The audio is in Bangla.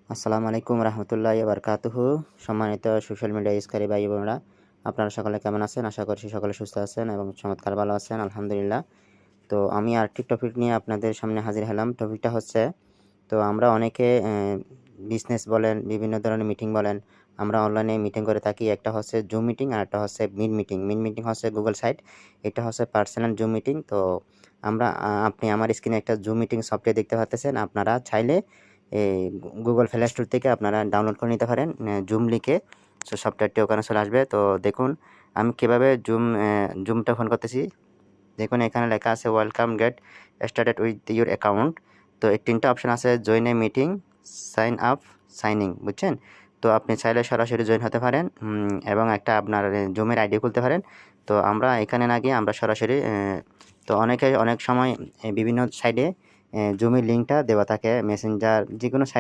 আসসালামু আলাইকুম রহমতুল্লাহি ওয়া বারাকাতুহু। সম্মানিত সোশ্যাল মিডিয়া ইউজকারী ভাই বোনেরা, আপনারা সকলে কেমন আছেন? আশা করছি সকলে সুস্থ আছেন এবং চমৎকার ভালো আছেন, আলহামদুলিল্লাহ। তো আমি আরেকটি টপিক নিয়ে আপনাদের সামনে হাজির হলাম। টপিকটা হচ্ছে, তো আমরা অনেকে বিজনেস বলেন, বিভিন্ন ধরনের মিটিং বলেন, আমরা অনলাইনে মিটিং করে থাকি। একটা হচ্ছে জুম মিটিং আর একটা হচ্ছে মিট মিটিং। মিট মিটিং হচ্ছে গুগল সাইট, এটা হচ্ছে পার্সোনাল জুম মিটিং। তো আপনি আমার স্ক্রিনে একটা জুম মিটিং সফটওয়্যার দেখতে পাচ্ছেন। আপনারা চাইলে এই গুগল প্লে স্টোর থেকে আপনারা ডাউনলোড করে নিতে পারেন জুম লিখে। সো সফটওয়্যারটি ওখানে চলে আসবে। তো দেখুন আমি কীভাবে জুমটা ওপেন করতেছি। দেখুন এখানে লেখা আছে welcome, get started with your account. তো এই 3টা অপশান আছে, join a meeting, sign up, sign in, বুঝছেন? তো আপনি চাইলে সরাসরি জয়েন হতে পারেন এবং একটা আপনার জুমের আইডি খুলতে পারেন। তো আমরা এখানে না গিয়ে আমরা সরাসরি তো অনেক সময় বিভিন্ন সাইডে জুমের লিঙ্কটা দেওয়া থাকে, মেসেঞ্জার যে কোনো সাইট